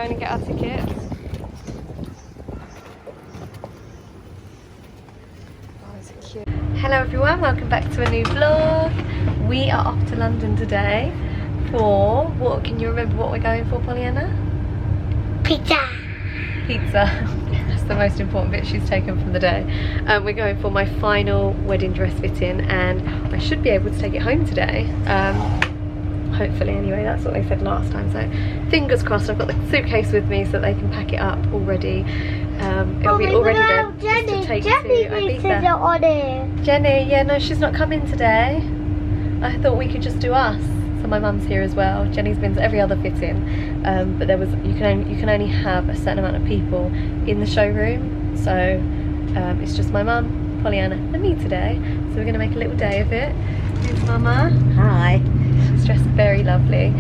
Going to get our tickets. Oh, is it cute? Hello everyone, welcome back to a new vlog. We are off to London today for what? Can you remember what we're going for, Pollyanna? Pizza. Pizza. That's the most important bit she's taken from the day. We're going for my final wedding dress fitting, and I should be able to take it home today. Hopefully, anyway, that's what they said last time, so fingers crossed. I've got the suitcase with me so that they can pack it up already. It'll be already there just to take to Ibiza. Jenny, yeah, no, she's not coming today. I thought we could just do us. So my mum's here as well. Jenny's been to every other fitting, but there was you can only have a certain amount of people in the showroom. So it's just my mum, Pollyanna, and me today. So we're gonna make a little day of it. Here's Mama. Hi. She's dressed very lovely.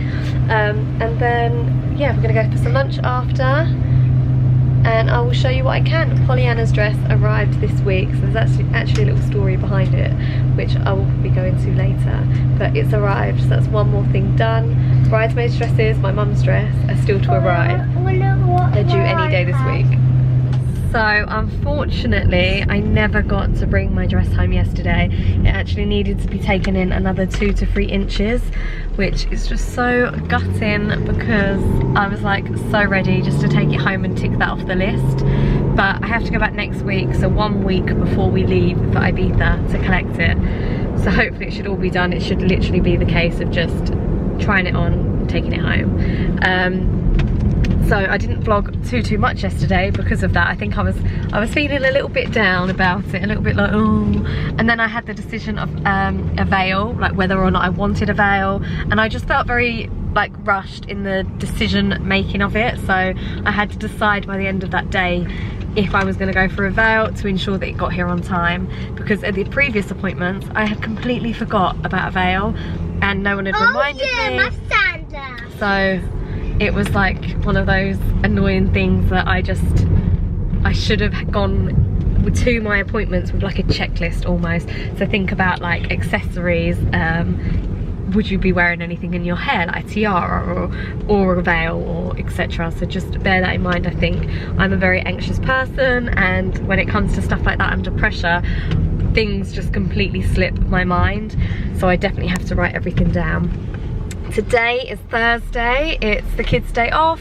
And then yeah, we're gonna go for some lunch after, and I will show you what I can. Pollyanna's dress arrived this week, so there's actually a little story behind it, which I will be going to later. But it's arrived, so that's one more thing done. Bridesmaids' dresses, my mum's dress, are still to arrive. They're due any day this week. So unfortunately, I never got to bring my dress home yesterday. It actually needed to be taken in another 2 to 3 inches, which is just so gutting because I was like so ready just to take it home and tick that off the list. But I have to go back next week, so 1 week before we leave for Ibiza to collect it. So hopefully it should all be done. It should literally be the case of just trying it on and taking it home. So I didn't vlog too much yesterday because of that. I think I was feeling a little bit down about it, a little bit like, oh. And then I had the decision of a veil, like whether or not I wanted a veil, and I just felt very like rushed in the decision making of it. So I had to decide by the end of that day if I was going to go for a veil to ensure that it got here on time, because at the previous appointments I had completely forgot about a veil and no one had reminded me. My sandals. So it was like one of those annoying things that I should have gone to my appointments with like a checklist almost. So think about like accessories. Would you be wearing anything in your hair, like a tiara or a veil, or etc. So just bear that in mind. I think I'm a very anxious person, and when it comes to stuff like that under pressure, things just completely slip my mind. So I definitely have to write everything down. Today is Thursday, it's the kids' day off,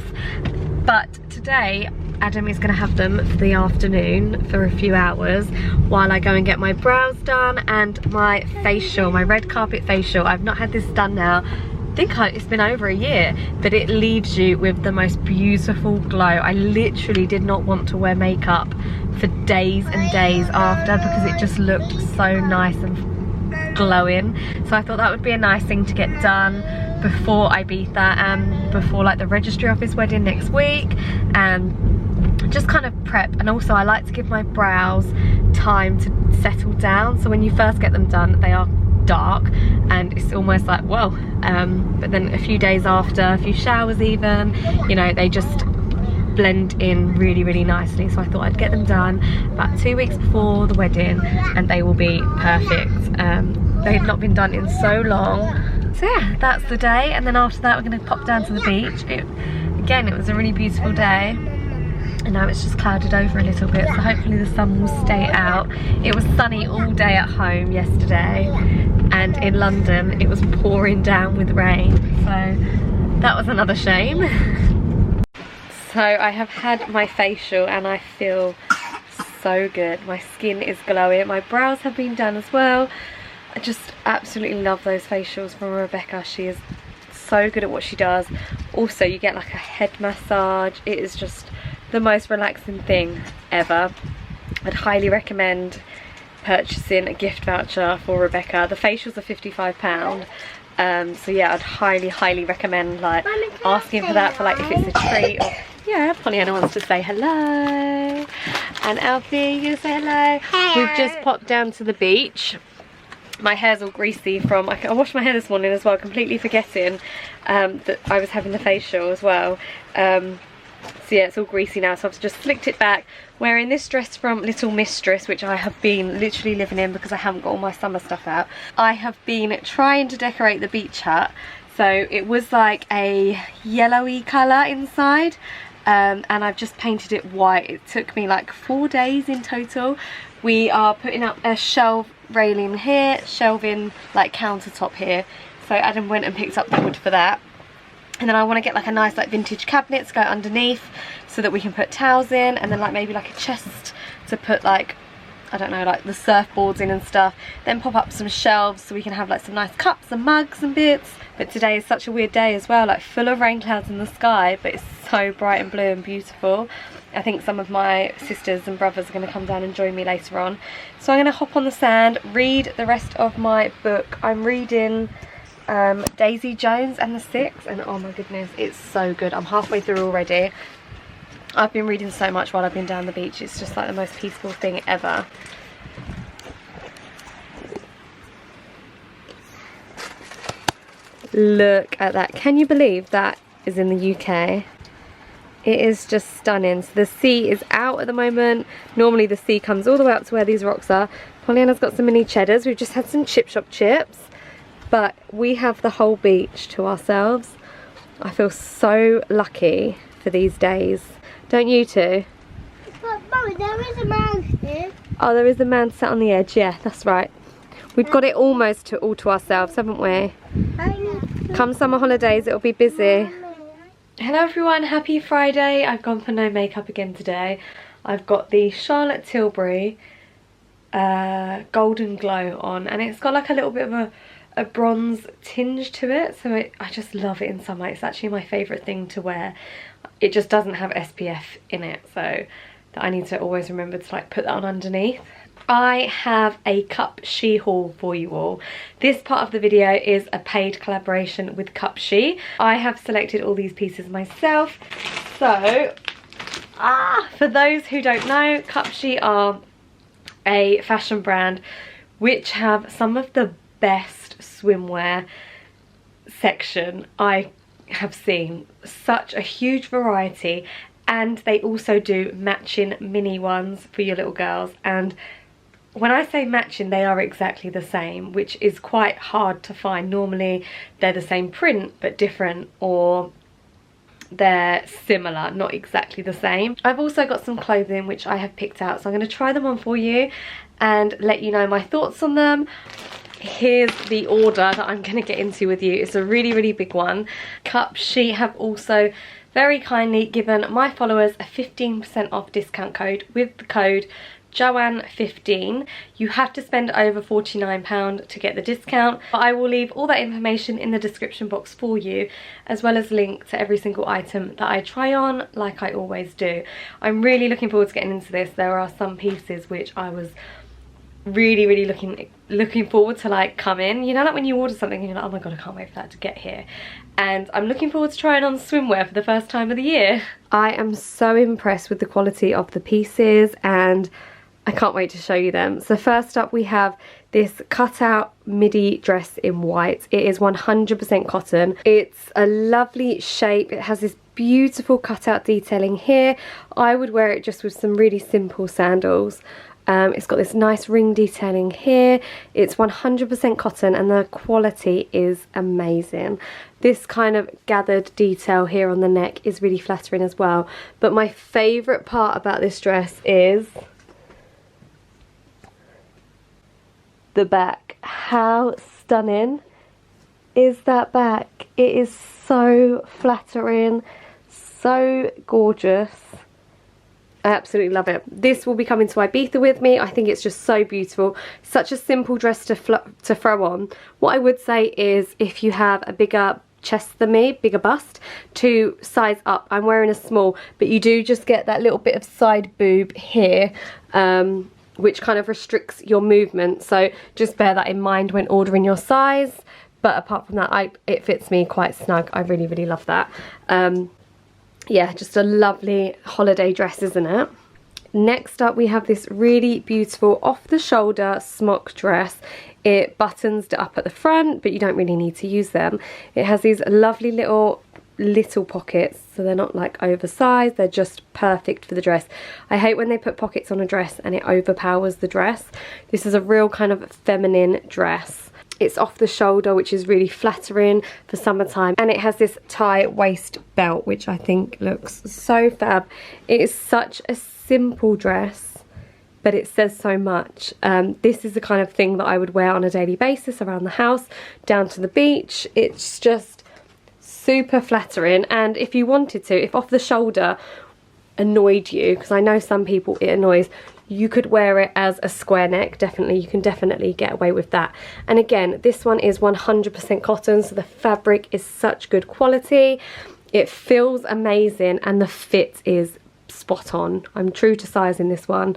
but today Adam is going to have them for the afternoon for a few hours while I go and get my brows done and my facial, my red carpet facial. I've not had this done now, I think it's been over a year, but it leaves you with the most beautiful glow. I literally did not want to wear makeup for days and days after because it just looked so nice and glowing. So I thought that would be a nice thing to get done before Ibiza and before like the registry office wedding next week, and just kind of prep. And also I like to give my brows time to settle down, so when you first get them done they are dark and it's almost like whoa, but then a few days after, a few showers even, you know, they just blend in really nicely. So I thought I'd get them done about 2 weeks before the wedding and they will be perfect. They've not been done in so long. So yeah, that's the day, and then after that we're going to pop down to the beach. Again, it was a really beautiful day, and now it's just clouded over a little bit, so hopefully the sun will stay out. It was sunny all day at home yesterday, and in London it was pouring down with rain, so that was another shame. So I have had my facial and I feel so good. My skin is glowing, my brows have been done as well. I just absolutely love those facials from Rebecca. She is so good at what she does. Also, you get like a head massage. It is just the most relaxing thing ever. I'd highly recommend purchasing a gift voucher for Rebecca. The facials are £55. So yeah, I'd highly recommend like asking for that for like if it's a treat. Or yeah, Pollyanna wants to say hello. And Alfie, you say hello. Hello. We've just popped down to the beach. My hair's all greasy from, I washed my hair this morning as well, completely forgetting that I was having the facial as well. So yeah, it's all greasy now, so I've just flicked it back, wearing this dress from Little Mistress, which I have been literally living in because I haven't got all my summer stuff out. I have been trying to decorate the beach hut, so it was like a yellowy colour inside, and I've just painted it white. It took me like 4 days in total. We are putting up a shelf railing here, shelving like countertop here. So Adam went and picked up the wood for that. And then I want to get like a nice like vintage cabinet to go underneath so that we can put towels in, and then like maybe like a chest to put like, I don't know, like the surfboards in and stuff. Then pop up some shelves so we can have like some nice cups and mugs and bits. But today is such a weird day as well, like full of rain clouds in the sky, but it's so bright and blue and beautiful. I think some of my sisters and brothers are going to come down and join me later on. So I'm going to hop on the sand, read the rest of my book. I'm reading Daisy Jones and the Six, and oh my goodness, it's so good. I'm halfway through already. I've been reading so much while I've been down the beach. It's just like the most peaceful thing ever. Look at that. Can you believe that is in the UK? It is just stunning. So the sea is out at the moment. Normally the sea comes all the way up to where these rocks are. Pollyanna's got some mini cheddars. We've just had some chip shop chips. But we have the whole beach to ourselves. I feel so lucky for these days. Don't you two? But Mummy, there is a man here. Oh, there is a man sat on the edge. Yeah, that's right. We've got it almost all to ourselves, haven't we? Come summer holidays, it'll be busy. Hello everyone, happy Friday. I've gone for no makeup again today. I've got the Charlotte Tilbury Golden Glow on, and it's got like a little bit of a bronze tinge to it, so I just love it in summer. It's actually my favourite thing to wear. It just doesn't have SPF in it, so that I need to always remember to like put that on underneath. I have a Cupshe haul for you all. This part of the video is a paid collaboration with Cupshe. I have selected all these pieces myself. So, for those who don't know, Cupshe are a fashion brand which have some of the best swimwear section I have seen. Such a huge variety, and they also do matching mini ones for your little girls, and when I say matching, they are exactly the same, which is quite hard to find. Normally they're the same print but different, or they're similar, not exactly the same. I've also got some clothing which I have picked out, so I'm going to try them on for you and let you know my thoughts on them. Here's the order that I'm going to get into with you. It's a really big one. Cupshe have also very kindly given my followers a 15% off discount code with the code Joanne15. You have to spend over £49 to get the discount, but I will leave all that information in the description box for you, as well as link to every single item that I try on, like I always do. I'm really looking forward to getting into this. There are some pieces which I was really looking forward to like come in. You know, like when you order something and you're like, oh my god, I can't wait for that to get here. And I'm looking forward to trying on swimwear for the first time of the year. I am so impressed with the quality of the pieces, and I can't wait to show you them. So first up we have this cutout midi dress in white. It is 100% cotton. It's a lovely shape. It has this beautiful cutout detailing here. I would wear it just with some really simple sandals. It's got this nice ring detailing here. It's 100% cotton, and the quality is amazing. This kind of gathered detail here on the neck is really flattering as well. But my favourite part about this dress is the back. How stunning is that back? It is so flattering, so gorgeous. I absolutely love it. This will be coming to Ibiza with me. I think it's just so beautiful. Such a simple dress to throw on. What I would say is, if you have a bigger chest than me, bigger bust, to size up. I'm wearing a small, but you do just get that little bit of side boob here, which kind of restricts your movement. So just bear that in mind when ordering your size. But apart from that, it fits me quite snug. I really love that. Yeah, just a lovely holiday dress, isn't it? Next up we have this really beautiful off the shoulder smock dress. It buttons up at the front, but you don't really need to use them. It has these lovely little pockets, so they're not like oversized, they're just perfect for the dress. I hate when they put pockets on a dress and it overpowers the dress. This is a real kind of feminine dress. It's off the shoulder, which is really flattering for summertime, and it has this tie waist belt, which I think looks so fab. It is such a simple dress, but it says so much. This is the kind of thing that I would wear on a daily basis around the house, down to the beach. It's just super flattering, and if you wanted to, if off the shoulder annoyed you, because I know some people it annoys, you could wear it as a square neck. Definitely, you can definitely get away with that. And again, this one is 100% cotton, so the fabric is such good quality. It feels amazing, and the fit is spot on. I'm true to size in this one.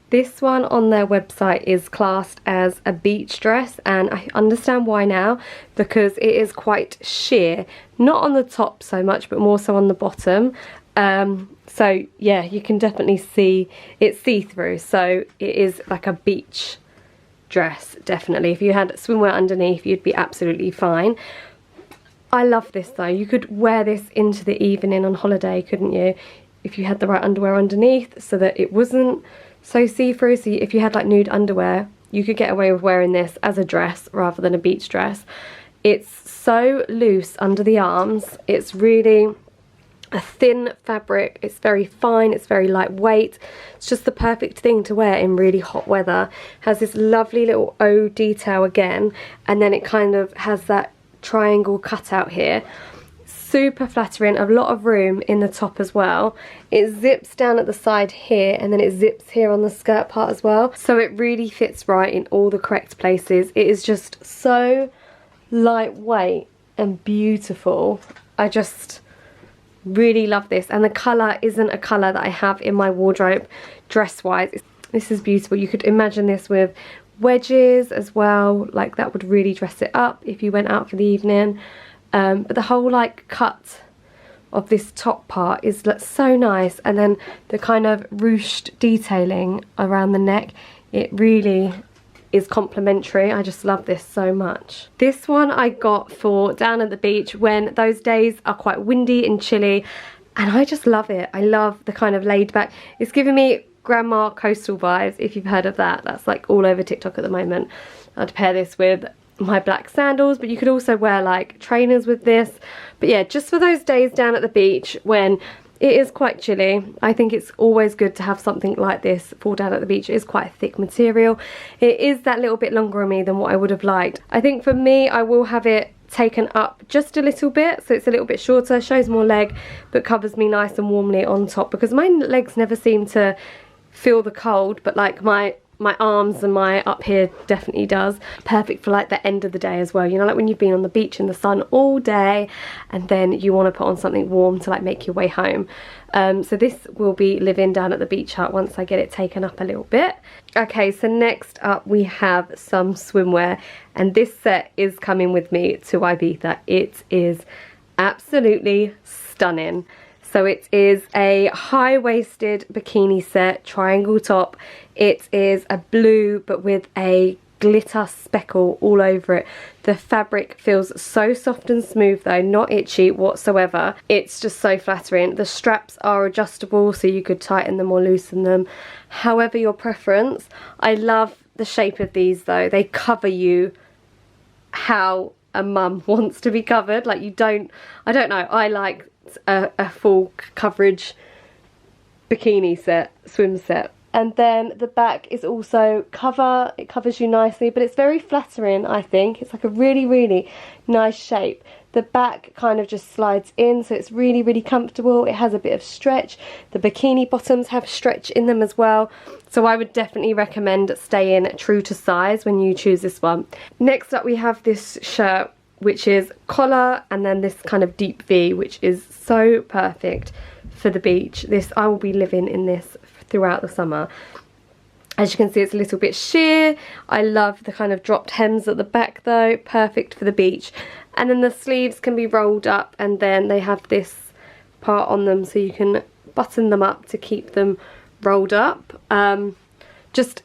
This one on their website is classed as a beach dress, and I understand why now, because it is quite sheer, not on the top so much, but more so on the bottom. So yeah, you can definitely see it's see-through, so it is like a beach dress. Definitely, if you had swimwear underneath, you'd be absolutely fine. I love this though. You could wear this into the evening on holiday, couldn't you, if you had the right underwear underneath, so that it wasn't so see-through. So if you had like nude underwear, you could get away with wearing this as a dress rather than a beach dress. It's so loose under the arms. It's really a thin fabric. It's very fine, it's very lightweight. It's just the perfect thing to wear in really hot weather. Has this lovely little O detail again, and then it kind of has that triangle cutout here. Super flattering, a lot of room in the top as well. It zips down at the side here, and then it zips here on the skirt part as well, so it really fits right in all the correct places. It is just so lightweight and beautiful. I just really love this, and the colour isn't a colour that I have in my wardrobe dress wise. This is beautiful. You could imagine this with wedges as well, like that would really dress it up if you went out for the evening. But the whole like cut of this top part is so nice, and then the kind of ruched detailing around the neck, it really is complimentary. I just love this so much. This one I got for down at the beach when those days are quite windy and chilly, and I just love it. I love the kind of laid back. It's giving me grandma coastal vibes, if you've heard of that. That's like all over TikTok at the moment. I'd pair this with my black sandals, but you could also wear like trainers with this. But yeah, just for those days down at the beach when it is quite chilly, I think it's always good to have something like this for down at the beach. It is quite a thick material. It is that little bit longer on me than what I would have liked. I think for me, I will have it taken up just a little bit, so it's a little bit shorter, shows more leg, but covers me nice and warmly on top, because my legs never seem to feel the cold, but like my arms and my up here definitely does. Perfect for like the end of the day as well, you know, like when you've been on the beach in the sun all day and then you want to put on something warm to like make your way home. So this will be living down at the beach hut once I get it taken up a little bit. Okay, so next up we have some swimwear, and this set is coming with me to Ibiza. It is absolutely stunning. So it is a high-waisted bikini set, triangle top. It is a blue but with a glitter speckle all over it. The fabric feels so soft and smooth though, not itchy whatsoever. It's just so flattering. The straps are adjustable, so you could tighten them or loosen them, however your preference. I love the shape of these though. They cover you how a mum wants to be covered. Like you don't, I don't know, I like a full coverage bikini set, swim set. And then the back is also it covers you nicely, but it's very flattering, I think. It's like a really nice shape. The back kind of just slides in, so it's really comfortable. It has a bit of stretch. The bikini bottoms have stretch in them as well, so I would definitely recommend staying true to size when you choose this one. Next up we have this shirt, which is collar and then this kind of deep V, which is so perfect for the beach. This, I will be living in this throughout the summer. As you can see, it's a little bit sheer. I love the kind of dropped hems at the back though, perfect for the beach. And then the sleeves can be rolled up, and then they have this part on them so you can button them up to keep them rolled up.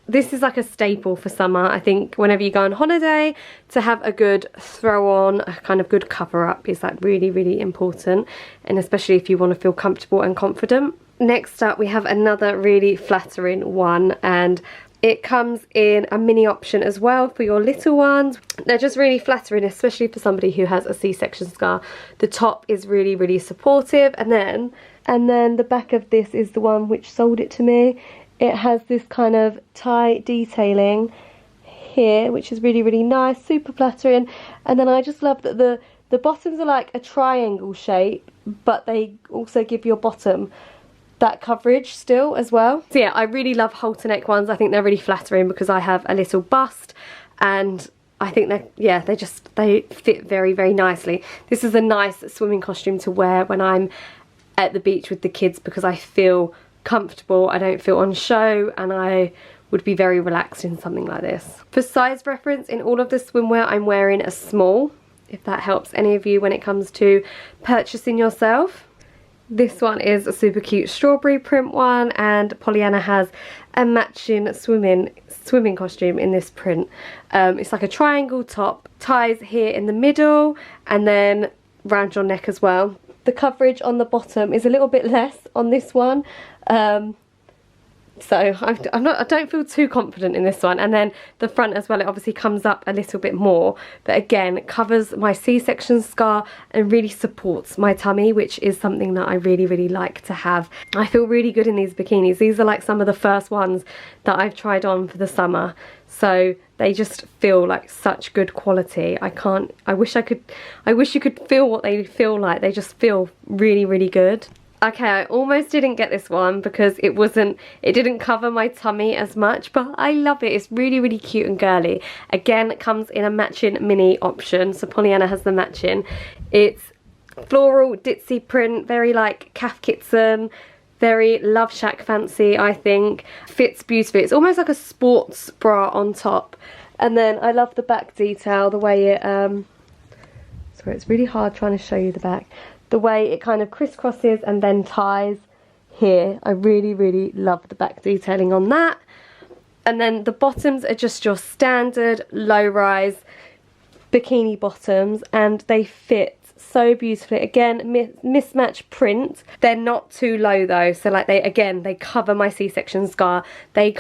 This is like a staple for summer. I think whenever you go on holiday, to have a good throw on, a kind of good cover up is like really important, and especially if you want to feel comfortable and confident. Next up we have another really flattering one, and It comes in a mini option as well for your little ones. They're just really flattering, especially for somebody who has a C-section scar. The top is really, really supportive, and then the back of this is the one which sold it to me. It has this kind of tie detailing here, which is really, really nice, super flattering. And then I just love that the bottoms are like a triangle shape, but they also give your bottom that coverage still as well. So yeah, I really love halter neck ones. I think they're really flattering because I have a little bust, and I think they fit very, very nicely. This is a nice swimming costume to wear when I'm at the beach with the kids because I feel comfortable, I don't feel on show, and I would be very relaxed in something like this. For size reference, in all of the swimwear I'm wearing a small, if that helps any of you when it comes to purchasing yourself. This one is a super cute strawberry print one, and Pollyanna has a matching swimming costume in this print. It's like a triangle top, ties here in the middle, and then round your neck as well. The coverage on the bottom is a little bit less on this one. So I don't feel too confident in this one. And then the front as well, it obviously comes up a little bit more, but again, it covers my C-section scar and really supports my tummy, which is something that I really, really like to have. I feel really good in these bikinis. These are like some of the first ones that I've tried on for the summer, so they just feel like such good quality. I wish you could feel what they feel like. They just feel really, really good. Okay, I almost didn't get this one because it didn't cover my tummy as much, but I love it. It's really, really cute and girly. Again, it comes in a matching mini option, so Pollyanna has the matching. It's floral ditzy print, very like Cath Kidston, very Love Shack fancy, I think. Fits beautifully. It's almost like a sports bra on top. And then I love the back detail, the way it, sorry, it's really hard trying to show you the back. The way it kind of crisscrosses and then ties here. I really, really love the back detailing on that. And then the bottoms are just your standard low-rise bikini bottoms, and they fit so beautifully. Again, mismatched print. They're not too low though, so like they cover my C-section scar. They're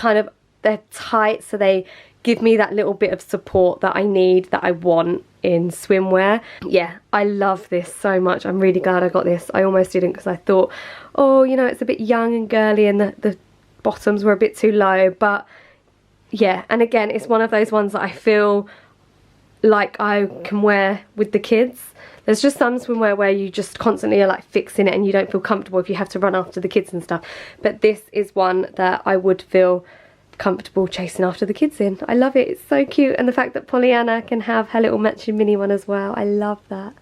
tight, so they give me that little bit of support that I need, that I want in swimwear. Yeah, I love this so much. I'm really glad I got this. I almost didn't because I thought, oh, you know, it's a bit young and girly and the bottoms were a bit too low. But yeah, and again, it's one of those ones that I feel like I can wear with the kids. There's just some swimwear where you just constantly are like fixing it and you don't feel comfortable if you have to run after the kids and stuff. But this is one that I would feel comfortable chasing after the kids in. I love it. It's so cute, and the fact that Pollyanna can have her little matching mini one as well. I love that.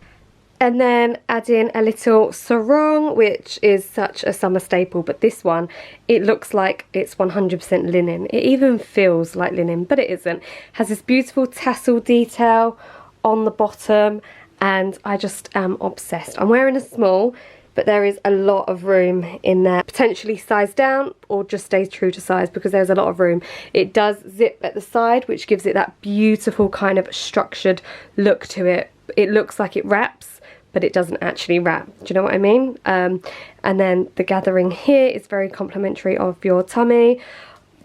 And then add in a little sarong, which is such a summer staple, but this one, it looks like it's 100% linen. It even feels like linen, but it isn't. Has this beautiful tassel detail on the bottom, and I just am obsessed. I'm wearing a small, but there is a lot of room in there. Potentially size down or just stays true to size because there's a lot of room. It does zip at the side, which gives it that beautiful kind of structured look to it. It looks like it wraps, but it doesn't actually wrap. Do you know what I mean? And then the gathering here is very complimentary of your tummy.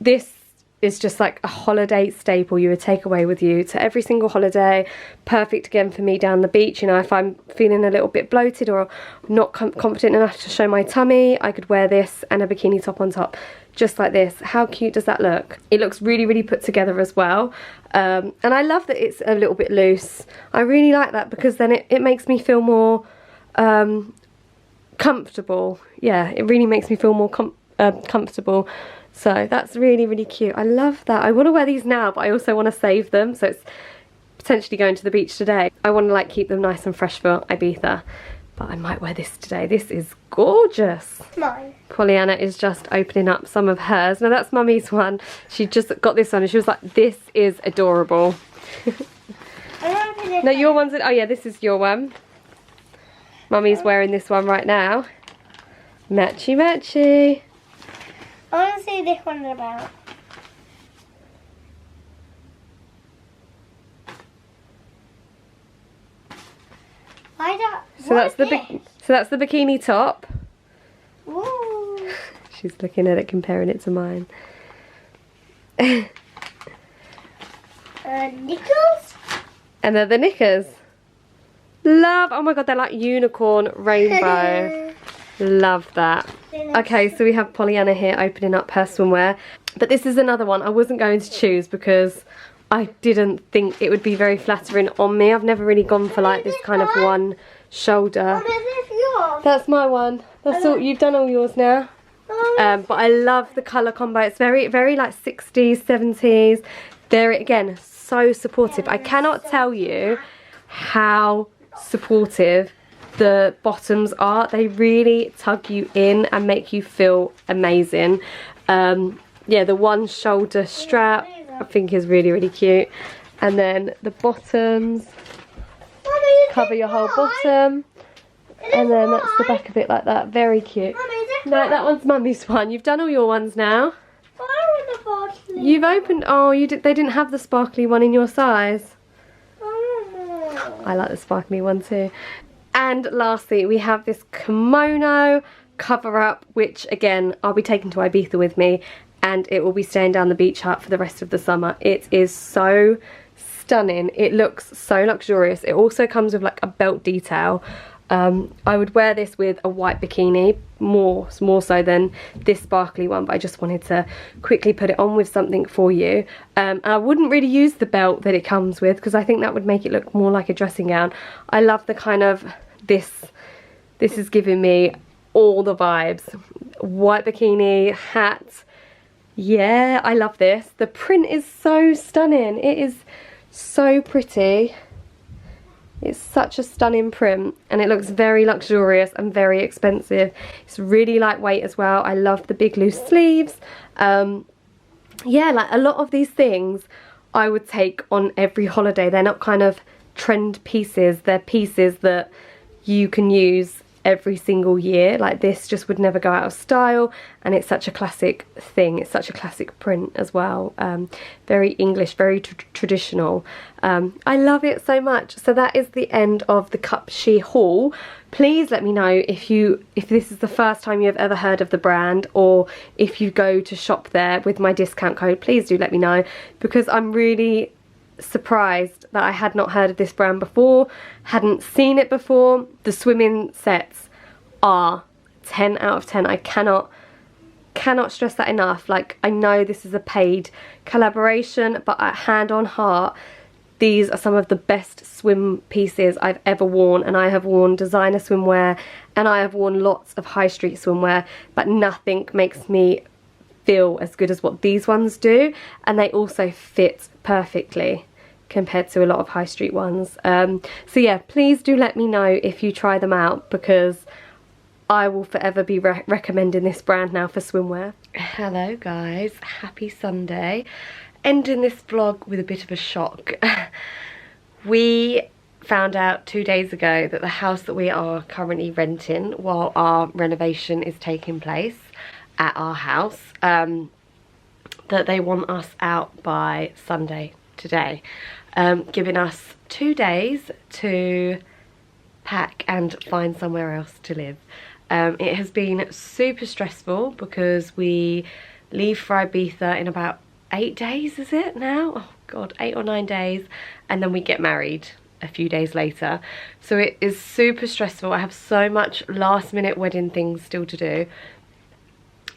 This is just like a holiday staple you would take away with you to every single holiday. Perfect again for me down the beach. You know, if I'm feeling a little bit bloated or not confident enough to show my tummy, I could wear this and a bikini top on top, just like this. How cute does that look? It looks really, really put together as well. And I love that it's a little bit loose. I really like that because then it makes me feel more comfortable. Yeah, it really makes me feel more comfortable. So that's really, really cute. I love that. I want to wear these now, but I also want to save them. So it's potentially going to the beach today. I want to like keep them nice and fresh for Ibiza. But I might wear this today. This is gorgeous. Mine. Pollyanna is just opening up some of hers. Now that's Mummy's one. She just got this one and she was like, this is adorable. No, your one's, oh yeah, this is your one. Mummy's wearing this one right now. Matchy matchy. I want to see this one about. So that's the bikini top. Ooh. She's looking at it, comparing it to mine. Knickers. And they're the knickers. Love, oh my god, they're like unicorn rainbow. Love that. Okay, so we have Pollyanna here opening up her swimwear. But this is another one I wasn't going to choose because I didn't think it would be very flattering on me. I've never really gone for like this kind of one shoulder. Mum, is this yours? That's my one. That's all, you've done all yours now. But I love the colour combo. It's very, very like 60s, 70s. They're, again, so supportive. I cannot tell you how supportive the bottoms are. They really tug you in and make you feel amazing. Yeah, the one shoulder strap I think is really, really cute. And then the bottoms cover your whole bottom. And then that's the back of it like that. Very cute. No, that one's Mummy's one. You've done all your ones now. You've opened, oh, they didn't have the sparkly one in your size. I like the sparkly one too. And lastly, we have this kimono cover up, which again, I'll be taking to Ibiza with me, and it will be staying down the beach hut for the rest of the summer. It is so stunning. It looks so luxurious. It also comes with like a belt detail. I would wear this with a white bikini more so than this sparkly one, but I just wanted to quickly put it on with something for you. I wouldn't really use the belt that it comes with because I think that would make it look more like a dressing gown. I love the kind of this is giving me all the vibes. White bikini, hat. Yeah, I love this. The print is so stunning. It is so pretty. It's such a stunning print and it looks very luxurious and very expensive. It's really lightweight as well. I love the big loose sleeves. Yeah, like a lot of these things I would take on every holiday. They're not kind of trend pieces. They're pieces that you can use every single year. Like this just would never go out of style, and it's such a classic thing. It's such a classic print as well. Very English, very traditional. I love it so much. So that is the end of the Cupshe haul. Please let me know if this is the first time you've ever heard of the brand, or if you go to shop there with my discount code. Please do let me know, because I'm really surprised that I had not heard of this brand before, hadn't seen it before. The swimming sets are 10 out of 10. I cannot stress that enough. Like, I know this is a paid collaboration, but at hand on heart, these are some of the best swim pieces I've ever worn, and I have worn designer swimwear and I have worn lots of high street swimwear, but nothing makes me feel as good as what these ones do, and they also fit perfectly compared to a lot of high street ones. So yeah, please do let me know if you try them out, because I will forever be recommending this brand now for swimwear. Hello guys, happy Sunday. Ending this vlog with a bit of a shock. We found out 2 days ago that the house that we are currently renting while our renovation is taking place at our house, that they want us out by Sunday today, giving us 2 days to pack and find somewhere else to live. It has been super stressful because we leave for Ibiza in about 8 days, is it now? Oh god, 8 or 9 days, and then we get married a few days later. So it is super stressful. I have so much last minute wedding things still to do.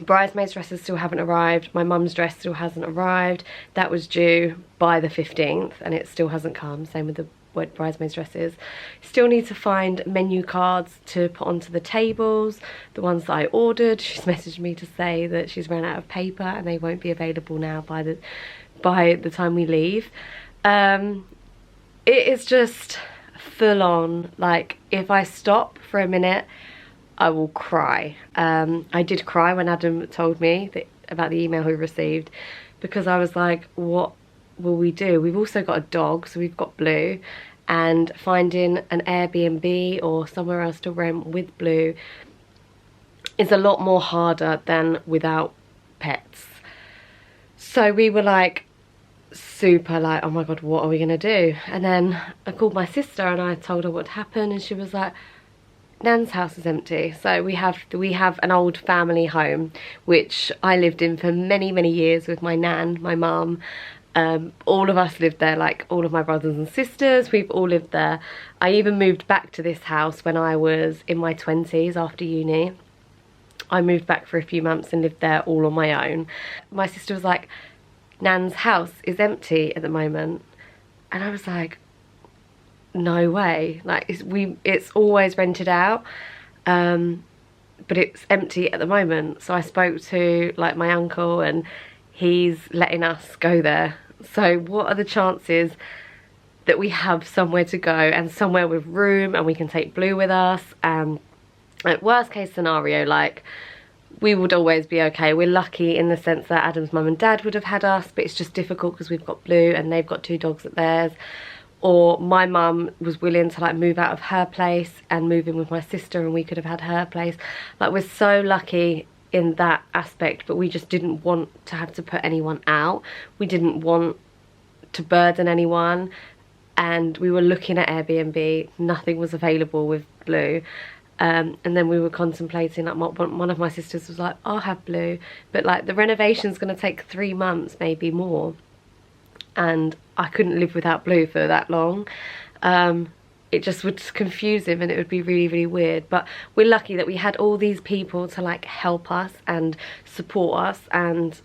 Bridesmaids' dresses still haven't arrived. My mum's dress still hasn't arrived. That was due by the 15th and it still hasn't come. Same with the bridesmaids' dresses. Still need to find menu cards to put onto the tables. The ones that I ordered, she's messaged me to say that she's run out of paper and they won't be available now by the time we leave. It is just full on. Like, if I stop for a minute, I will cry. I did cry when Adam told me about the email he received, because I was like, what will we do? We've also got a dog, so we've got Blue, and finding an Airbnb or somewhere else to rent with Blue is a lot more harder than without pets. So we were like super like, oh my god, what are we gonna do? And then I called my sister and I told her what happened, and she was like, Nan's house is empty. So we have an old family home which I lived in for many years with my nan, my mum. All of us lived there, like all of my brothers and sisters, we've all lived there. I even moved back to this house when I was in my 20s after uni. I moved back for a few months and lived there all on my own. My sister was like, Nan's house is empty at the moment. And I was like, no way, like it's always rented out, but it's empty at the moment. So I spoke to like my uncle and he's letting us go there. So what are the chances that we have somewhere to go and somewhere with room and we can take Blue with us? And like, worst case scenario, like we would always be okay. We're lucky in the sense that Adam's mum and dad would have had us, but it's just difficult because we've got Blue and they've got 2 dogs at theirs. Or my mum was willing to like move out of her place and move in with my sister and we could have had her place. Like we're so lucky in that aspect, but we just didn't want to have to put anyone out. We didn't want to burden anyone, and we were looking at Airbnb. Nothing was available with Blue. And then we were contemplating, like one of my sisters was like, I'll have Blue, but like the renovation's going to take 3 months, maybe more. And I couldn't live without Blue for that long. It just would confuse him and it would be really weird. But we're lucky that we had all these people to like help us and support us and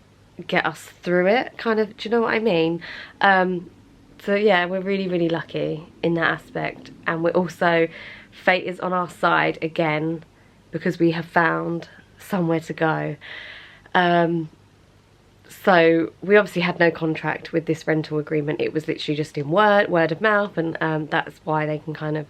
get us through it, kind of, do you know what I mean? So yeah, we're really lucky in that aspect. And we're also, fate is on our side again because we have found somewhere to go. So we obviously had no contract with this rental agreement. It was literally just in word of mouth, and that's why they can kind of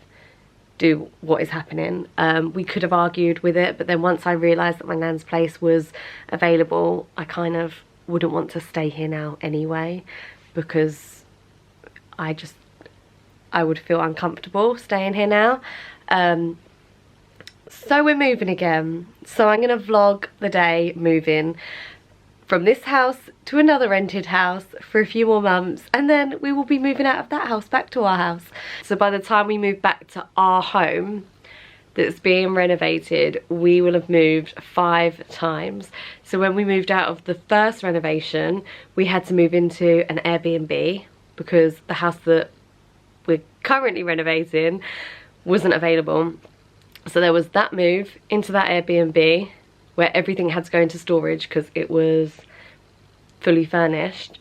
do what is happening. We could have argued with it, but then once I realised that my nan's place was available, I kind of wouldn't want to stay here now anyway, because I would feel uncomfortable staying here now. So we're moving again. So I'm going to vlog the day moving from this house to another rented house for a few more months, and then we will be moving out of that house back to our house. So by the time we move back to our home that's being renovated, we will have moved 5 times. So when we moved out of the first renovation, we had to move into an Airbnb because the house that we're currently renovating wasn't available. So there was that move into that Airbnb where everything had to go into storage because it was fully furnished.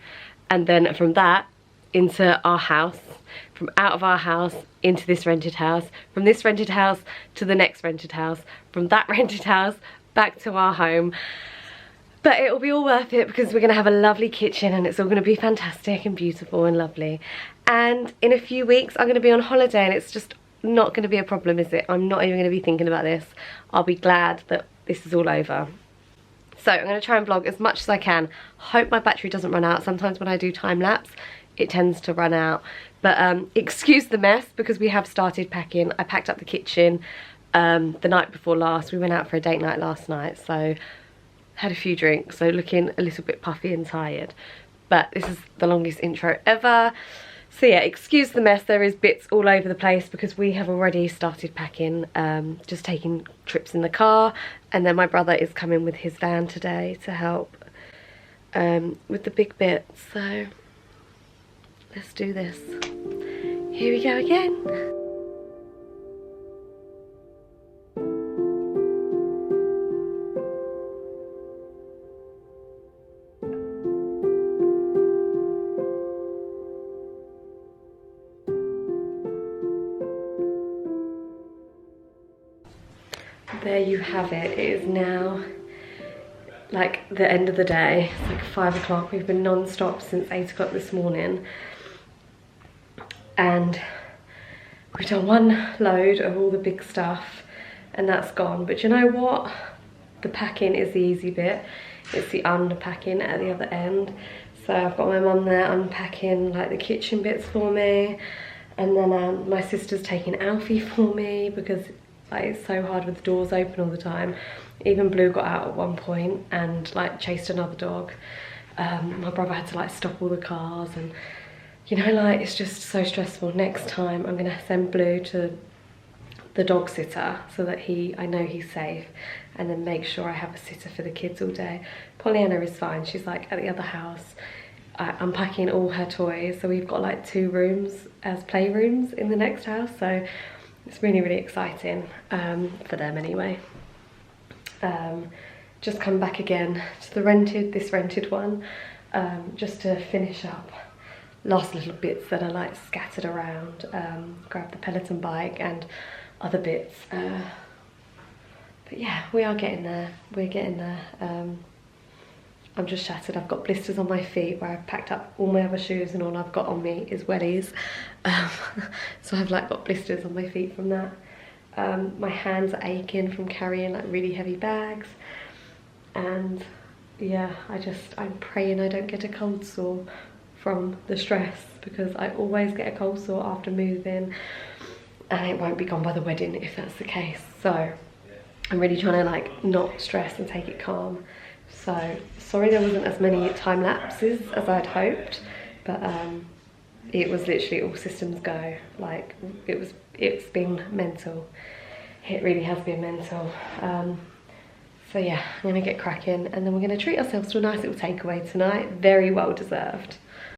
And then from that into our house, from out of our house into this rented house, from this rented house to the next rented house, from that rented house back to our home. But it will be all worth it because we're going to have a lovely kitchen and it's all going to be fantastic and beautiful and lovely. And in a few weeks I'm going to be on holiday and it's just not going to be a problem, is it? I'm not even going to be thinking about this. I'll be glad that this is all over. So I'm going to try and vlog as much as I can. Hope my battery doesn't run out. Sometimes when I do time lapse it tends to run out. But excuse the mess because we have started packing. I packed up the kitchen the night before last. We went out for a date night last night, so had a few drinks, so looking a little bit puffy and tired. But this is the longest intro ever. So yeah, excuse the mess, there is bits all over the place because we have already started packing, just taking trips in the car, and then my brother is coming with his van today to help with the big bits. So let's do this. Here we go again. There you have it. It is now like the end of the day. It's like 5 o'clock. We've been non-stop since 8 o'clock this morning. And we've done one load of all the big stuff and that's gone. But you know what? The packing is the easy bit. It's the unpacking at the other end. So I've got my mum there unpacking like the kitchen bits for me. And then my sister's taking Alfie for me because like, it's so hard with the doors open all the time. Even Blue got out at one point and like chased another dog. My brother had to like stop all the cars, and you know, like it's just so stressful. Next time I'm gonna send Blue to the dog sitter so that I know he's safe, and then make sure I have a sitter for the kids all day. Pollyanna is fine, she's like at the other house unpacking all her toys, so we've got like 2 rooms as playrooms in the next house, so it's really, really exciting for them anyway. Just come back again to this rented one, just to finish up last little bits that are like scattered around, grab the Peloton bike and other bits, but yeah, we are getting there, we're getting there. I'm just shattered. I've got blisters on my feet where I've packed up all my other shoes and all I've got on me is wellies. So I've like got blisters on my feet from that. My hands are aching from carrying like really heavy bags. And yeah, I'm praying I don't get a cold sore from the stress, because I always get a cold sore after moving, and it won't be gone by the wedding if that's the case. So I'm really trying to like not stress and take it calm. So sorry there wasn't as many time lapses as I'd hoped, but it was literally all systems go. Like it's been mental. It really has been mental. So yeah, I'm gonna get cracking, and then we're gonna treat ourselves to a nice little takeaway tonight. Very well deserved.